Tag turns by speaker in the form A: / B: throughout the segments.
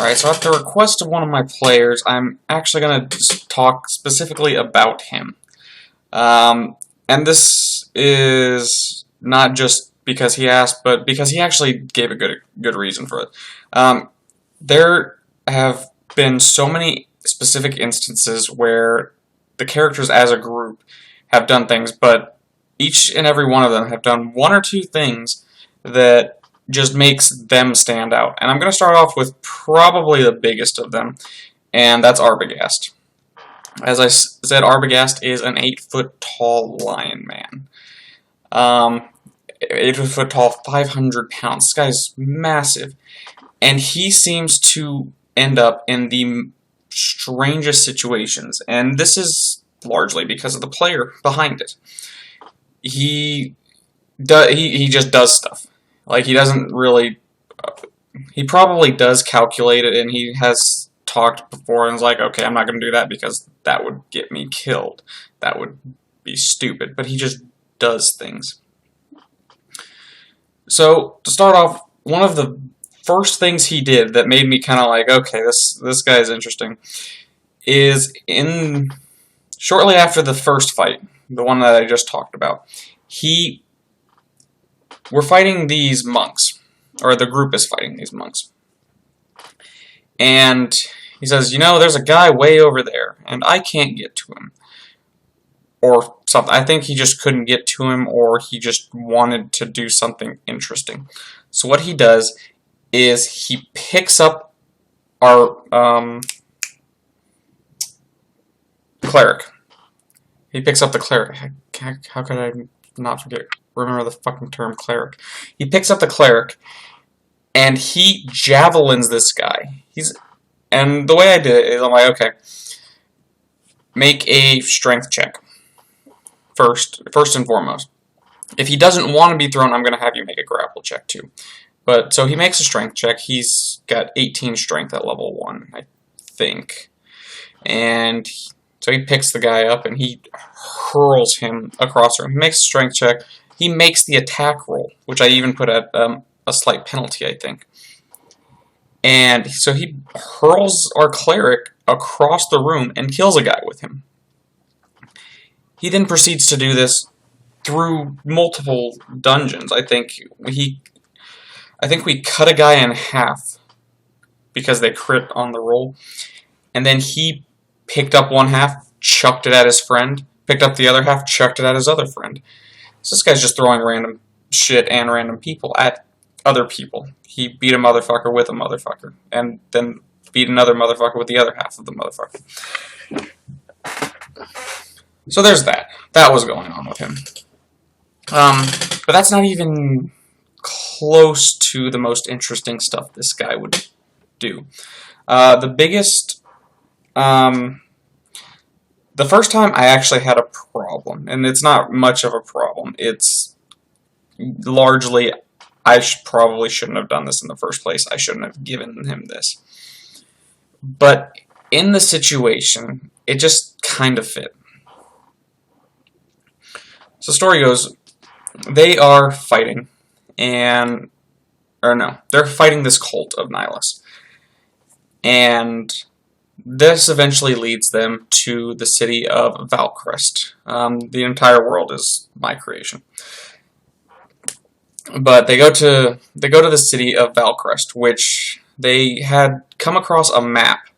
A: Alright, so at the request of one of my players, I'm actually going to talk specifically about him. And this is not just because he asked, but because he actually gave a good reason for it. There have been so many specific instances where the characters as a group have done things, but each and every one of them have done one or two things that just makes them stand out. And I'm going to start off with probably the biggest of them, and that's Arbogast. As I said, Arbogast is an 8-foot tall lion man. 8-foot tall, 500 pounds. This guy's massive. And he seems to end up in the strangest situations. And this is largely because of the player behind it. He just does stuff. Like, he doesn't really... he probably does calculate it, and he has talked before and is like, okay, I'm not going to do that because that would get me killed. That would be stupid. But he just does things. So, to start off, one of the first things he did that made me kind of like, okay, this guy is interesting, is shortly after the first fight, the one that I just talked about, we're fighting these monks, or the group is fighting these monks. And he says, you know, there's a guy way over there, and I can't get to him. Or something. I think he just couldn't get to him, or he just wanted to do something interesting. So what he does is he picks up our cleric. He picks up the cleric. How could I not remember the fucking term cleric? He picks up the cleric, and he javelins this guy. And the way I did it is I'm like, okay, make a strength check. First and foremost. If he doesn't want to be thrown, I'm going to have you make a grapple check too. But so he makes a strength check. He's got 18 strength at level 1, I think. And so he picks the guy up and he hurls him across the room. He makes a strength check. He makes the attack roll, which I even put at a slight penalty, I think. And so he hurls our cleric across the room and kills a guy with him. He then proceeds to do this through multiple dungeons. I think we cut a guy in half because they crit on the roll, and then he picked up one half, chucked it at his friend, picked up the other half, chucked it at his other friend. So this guy's just throwing random shit and random people at other people. He beat a motherfucker with a motherfucker, and then beat another motherfucker with the other half of the motherfucker. So there's that. That was going on with him. But that's not even close to the most interesting stuff this guy would do. The biggest... the first time I actually had a problem, and it's not much of a problem. It's largely, I probably shouldn't have done this in the first place. I shouldn't have given him this. But in the situation, it just kind of fit. So the story goes, they are fighting, they're fighting this cult of Nihilus. And this eventually leads them to the city of Valcrest. The entire world is my creation. But they go to the city of Valcrest, which they had come across a map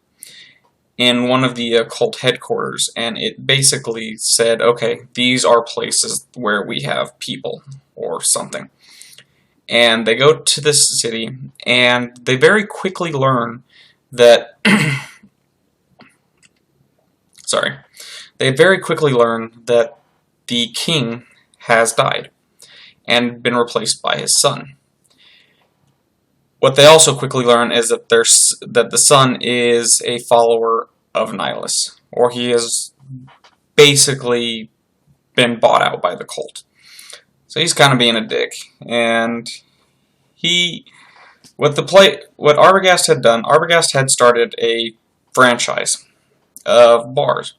A: in one of the cult headquarters, and it basically said, okay, these are places where we have people, or something. And they go to this city, and they very quickly learn that... They very quickly learn that the king has died, and been replaced by his son. What they also quickly learn is that the son is a follower of Nihilus, or he has basically been bought out by the cult. So he's kind of being a dick, and what Arbogast had done, Arbogast had started a franchise of bars.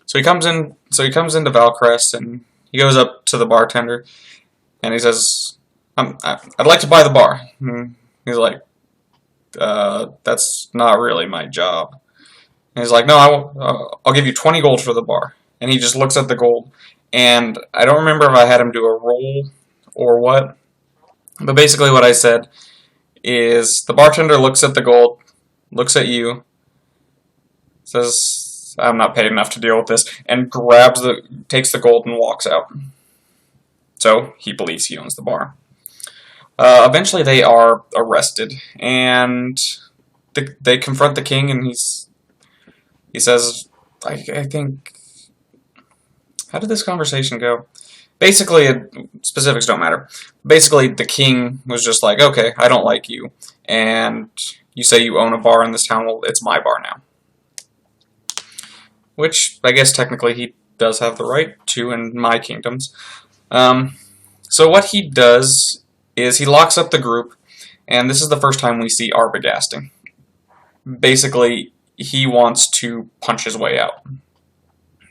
A: So he comes into Valcrest, and he goes up to the bartender, and he says, I'd like to buy the bar. And he's like, That's not really my job. And he's like, no, I'll give you 20 gold for the bar. And he just looks at the gold. And I don't remember if I had him do a roll or what. But basically what I said is the bartender looks at the gold, looks at you, says, I'm not paid enough to deal with this, and takes the gold and walks out. So he believes he owns the bar. Eventually they are arrested, and they confront the king, and he says, I think, how did this conversation go? Basically, specifics don't matter. Basically, the king was just like, okay, I don't like you, and you say you own a bar in this town, well, it's my bar now. Which, I guess technically he does have the right to in my kingdoms. So what he does is he locks up the group, and this is the first time we see Arbogasting. Basically, he wants to punch his way out.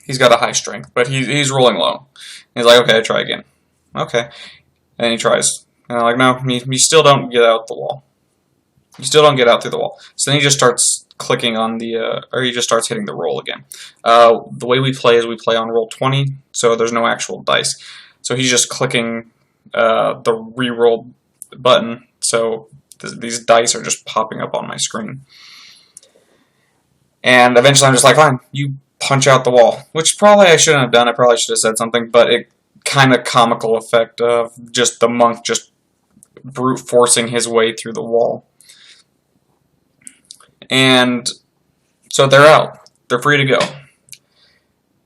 A: He's got a high strength, but he's rolling low. He's like, okay, try again. Okay. And he tries. And I'm like, no, you still don't get out the wall. You still don't get out through the wall. So then he just starts clicking on or he just starts hitting the roll again. The way we play is we play on roll 20, so there's no actual dice. So he's just clicking the re-roll button, so these dice are just popping up on my screen. And eventually I'm just like, fine, you punch out the wall, which probably I shouldn't have done. I probably should have said something, but it kind of comical effect of just the monk just brute forcing his way through the wall. And so they're out. They're free to go.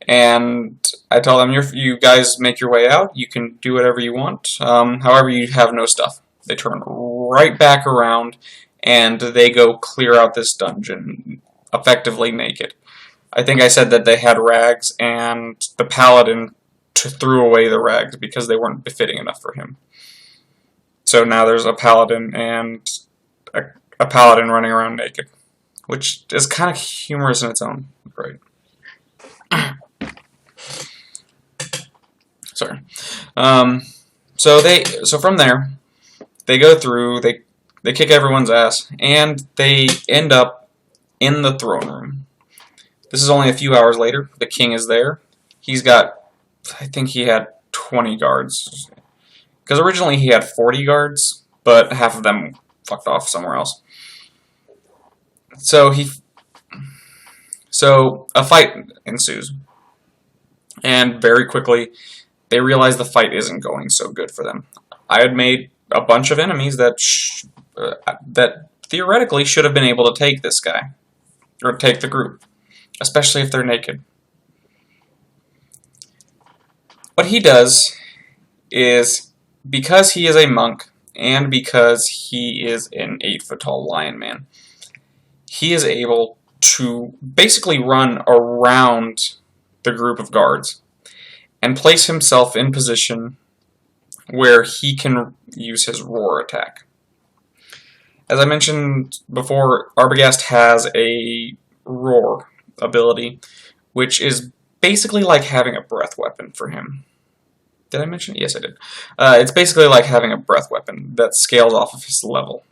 A: And I tell them, you guys make your way out. You can do whatever you want. However, you have no stuff. They turn right back around, and they go clear out this dungeon, effectively naked. I think I said that they had rags, and the paladin threw away the rags because they weren't befitting enough for him. So now there's a paladin and a paladin running around naked, which is kind of humorous in its own right. Sorry. So from there, they go through, they kick everyone's ass, and they end up in the throne room. This is only a few hours later. The king is there. He's got, I think he had 20 guards. Because originally he had 40 guards, but half of them fucked off somewhere else. So a fight ensues. And very quickly, they realize the fight isn't going so good for them. I had made a bunch of enemies that theoretically should have been able to take this guy. Or take the group. Especially if they're naked. What he does is, because he is a monk, and because he is an 8-foot-tall lion man, he is able to basically run around the group of guards and place himself in position where he can use his roar attack. As I mentioned before, Arbogast has a roar ability, which is basically like having a breath weapon for him. Did I mention it? Yes, I did. It's basically like having a breath weapon that scales off of his level.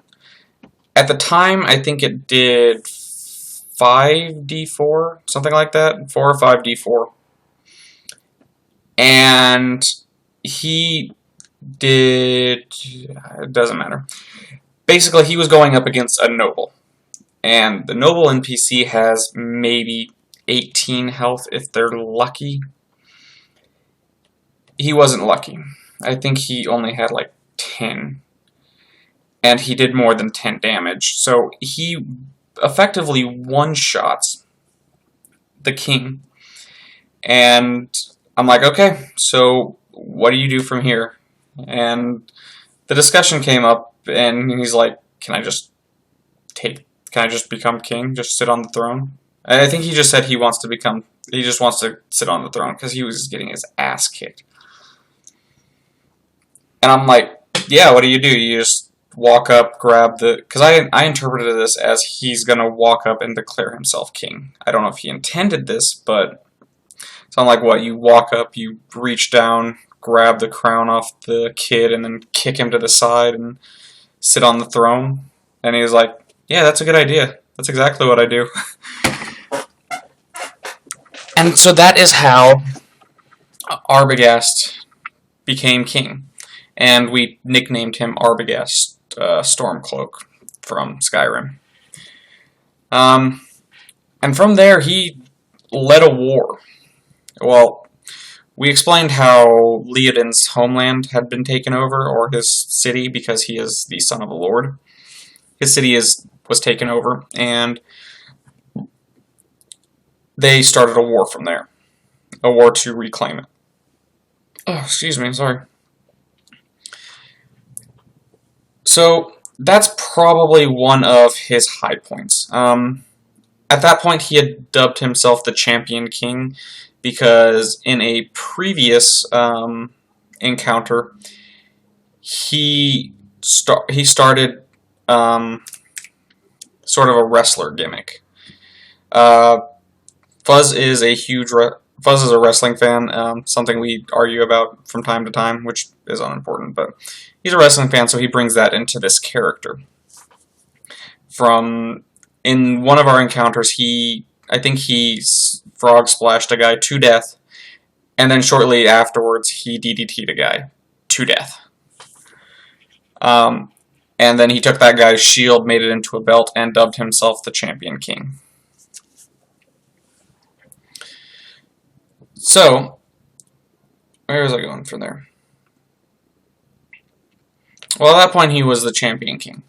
A: At the time, I think it did 5d4, something like that, 4 or 5d4. And he did, it doesn't matter. Basically, he was going up against a noble. And the noble NPC has maybe 18 health if they're lucky. He wasn't lucky. I think he only had like 10. And he did more than 10 damage. So he effectively one-shots the king. And I'm like, okay, so what do you do from here? And the discussion came up, and he's like, can I just become king? Just sit on the throne? I think he just said he just wants to sit on the throne because he was getting his ass kicked. And I'm like, yeah, what do? You just walk up, grab the... Because I interpreted this as he's going to walk up and declare himself king. I don't know if he intended this, but... So I'm like, what? You walk up, you reach down, grab the crown off the kid, and then kick him to the side and sit on the throne? And he was like, Yeah, that's a good idea. That's exactly what I do. And so that is how Arbogast became king. And we nicknamed him Arbogast Stormcloak from Skyrim. And from there, he led a war. Well, we explained how Leodin's homeland had been taken over, or his city, because he is the son of a lord. His city was taken over, and they started a war from there. A war to reclaim it. Oh, excuse me, sorry. So, that's probably one of his high points. At that point, he had dubbed himself the Champion King because in a previous encounter, he started sort of a wrestler gimmick. Fuzz is a wrestling fan, something we argue about from time to time, which is unimportant, but he's a wrestling fan, so he brings that into this character. In one of our encounters, I think he frog splashed a guy to death, and then shortly afterwards, he DDT'd a guy to death. And then he took that guy's shield, made it into a belt, and dubbed himself the Champion King. So, where was I going from there? Well, at that point, he was the Champion King.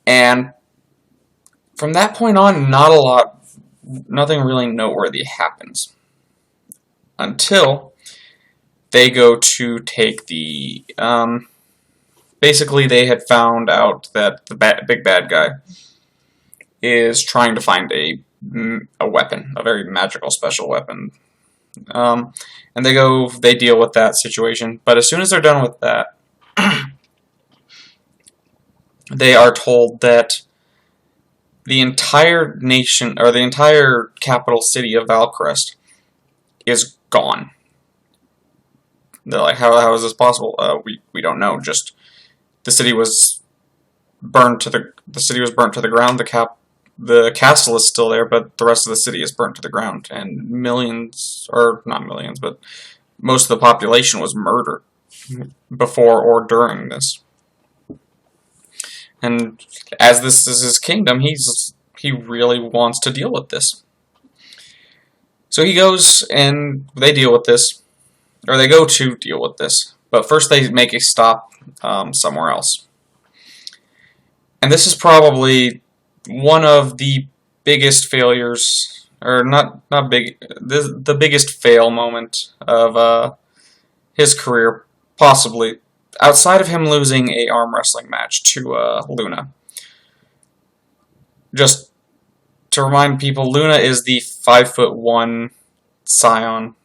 A: And from that point on, nothing really noteworthy happens. Until they go to take the, basically they had found out that the big bad guy is trying to find a weapon, a very magical special weapon. And they deal with that situation, but as soon as they're done with that, they are told that the entire nation, or the entire capital city of Valcrest, is gone. They're like, how is this possible? We don't know. Just the city was burned to the ground. The castle is still there, but the rest of the city is burnt to the ground, and millions, or not millions, but most of the population was murdered before or during this. And as this is his kingdom, he really wants to deal with this. So he goes and they deal with this, or they go to deal with this. But first they make a stop somewhere else. And this is probably one of the biggest failures, or not big, the biggest fail moment of his career, possibly, outside of him losing a arm wrestling match to Luna. Just to remind people, Luna is the 5'1" scion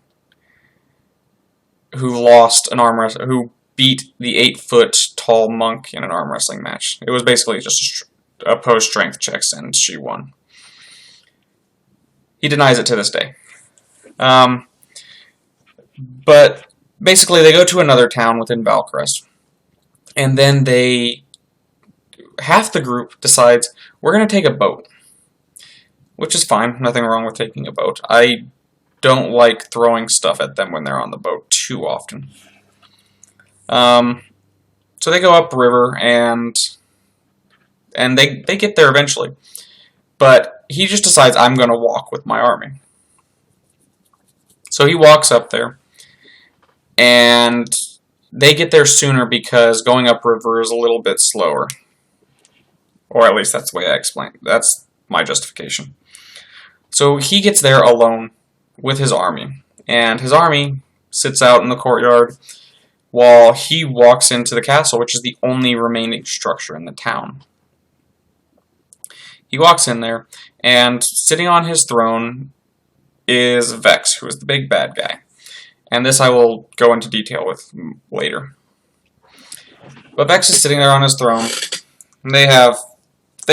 A: who beat the 8-foot tall monk in an arm wrestling match. It was basically just opposed strength checks, and she won. He denies it to this day. But basically, they go to another town within Valcrest, and then half the group decides, we're going to take a boat. Which is fine, nothing wrong with taking a boat. I don't like throwing stuff at them when they're on the boat too often. So they go upriver, and they get there eventually. But he just decides, I'm going to walk with my army. So he walks up there, and they get there sooner because going upriver is a little bit slower. Or at least that's the way I explain it. That's my justification. So he gets there alone with his army, and his army sits out in the courtyard while he walks into the castle, which is the only remaining structure in the town. He walks in there, and sitting on his throne is Vex, who is the big bad guy. And this I will go into detail with later. But Vex is sitting there on his throne, and they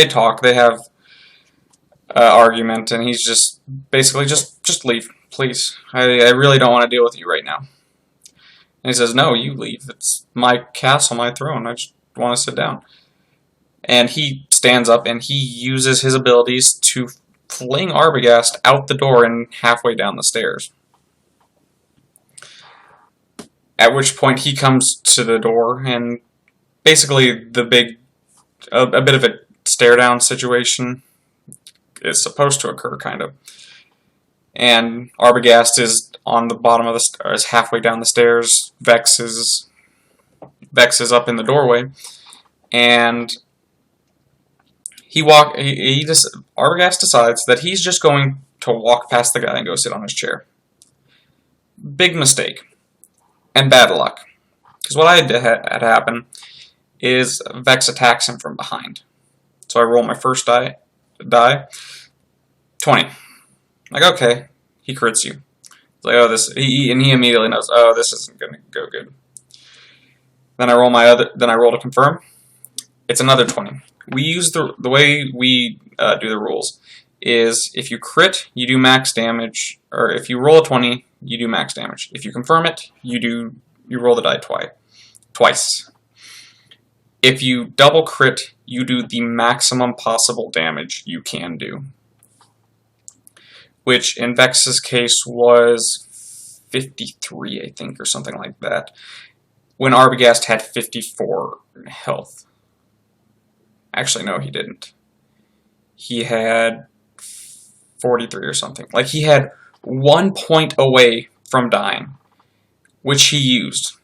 A: talk, they have argument, and he's just basically, just leave, please. I really don't want to deal with you right now. And he says, no, you leave. It's my castle, my throne. I just want to sit down. And he stands up and he uses his abilities to fling Arbogast out the door and halfway down the stairs. At which point he comes to the door and basically a bit of a stare down situation is supposed to occur, kind of. And Arbogast is on the bottom of the stairs, halfway down the stairs. Vex is up in the doorway, and Arbogast decides that he's just going to walk past the guy and go sit on his chair. Big mistake. And bad luck. Because what I had happen is Vex attacks him from behind. So I roll my first die. 20. Like, okay, he crits you. It's like, oh, he immediately knows, oh, this isn't gonna go good. Then I roll to confirm. It's another 20. We use the way we do the rules is if you crit, you do max damage, or if you roll a 20, you do max damage. If you confirm it, you roll the die twice. If you double crit, you do the maximum possible damage you can do, which in Vex's case was 53, I think, or something like that, when Arbogast had 54 health. Actually, no, he didn't. He had 43 or something. Like, he had 1 point away from dying, which he used.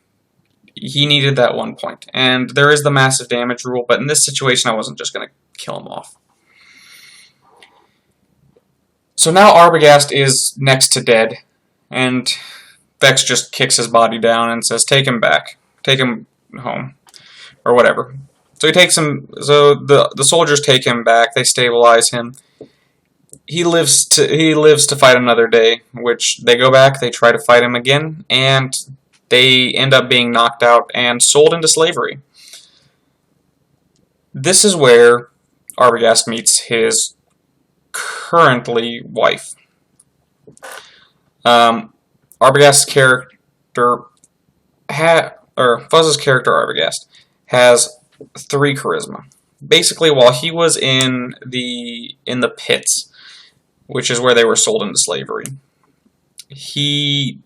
A: He needed that 1 point. And there is the massive damage rule, but in this situation, I wasn't just going to kill him off. So now Arbogast is next to dead, and Vex just kicks his body down and says, take him back. Take him home. Or whatever. So he takes him. So the soldiers take him back. They stabilize him. He lives to fight another day. Which they go back. They try to fight him again, and they end up being knocked out and sold into slavery. This is where Arbogast meets his currently wife. Arbogast's character Fuzz's character Arbogast has 3 charisma. Basically, while he was in the pits, which is where they were sold into slavery, he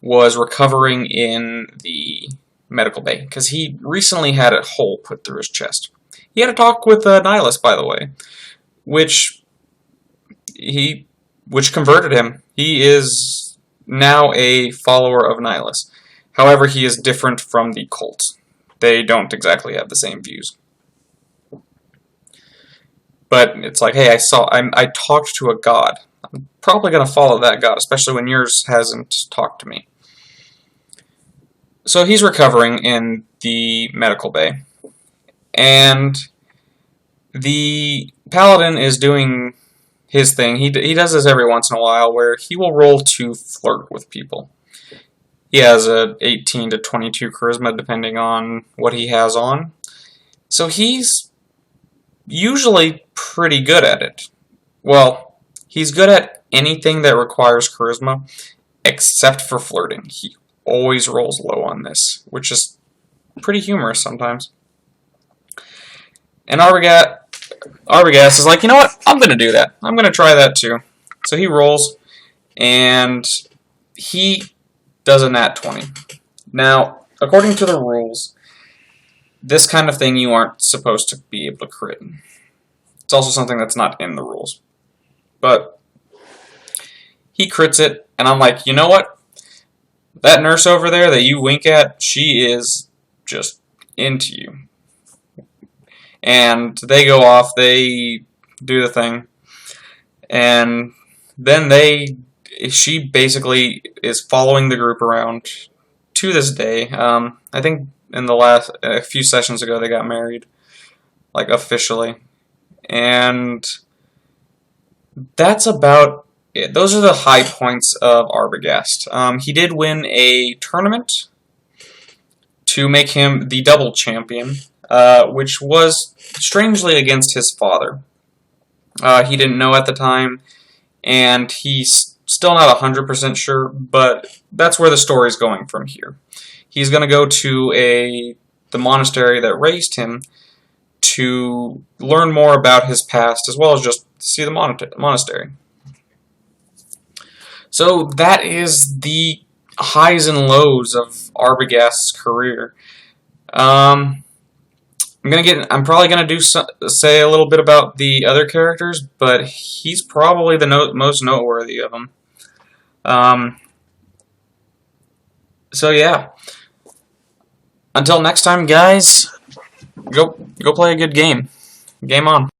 A: was recovering in the medical bay because he recently had a hole put through his chest. He had a talk with Nihilus, by the way, which converted him. He is now a follower of Nihilus. However, he is different from the cult. They don't exactly have the same views. But it's like, hey, I talked to a god. I'm probably going to follow that god, especially when yours hasn't talked to me. So he's recovering in the medical bay. And the paladin is doing his thing. He does this every once in a while where he will roll to flirt with people. He has a 18 to 22 charisma depending on what he has on. So he's usually pretty good at it. Well, he's good at anything that requires charisma except for flirting. He always rolls low on this, which is pretty humorous sometimes. And Arbogast is like, you know what? I'm going to do that. I'm going to try that too. So he rolls, and he does a nat 20. Now, according to the rules, this kind of thing you aren't supposed to be able to crit. It's also something that's not in the rules. But he crits it, and I'm like, you know what? That nurse over there that you wink at, she is just into you. And they go off, they do the thing, and then she basically is following the group around to this day. I think in a few sessions ago they got married, like officially, and that's about it. Those are the high points of Arbogast. He did win a tournament to make him the double champion, which was strangely against his father. He didn't know at the time, and he's still not 100% sure, but that's where the story's going from here. He's going to go to the monastery that raised him to learn more about his past, as well as just see the monastery. So that is the highs and lows of Arbogast's career. I'm probably gonna say a little bit about the other characters, but he's probably the most noteworthy of them. So yeah. Until next time, guys. Go play a good game. Game on.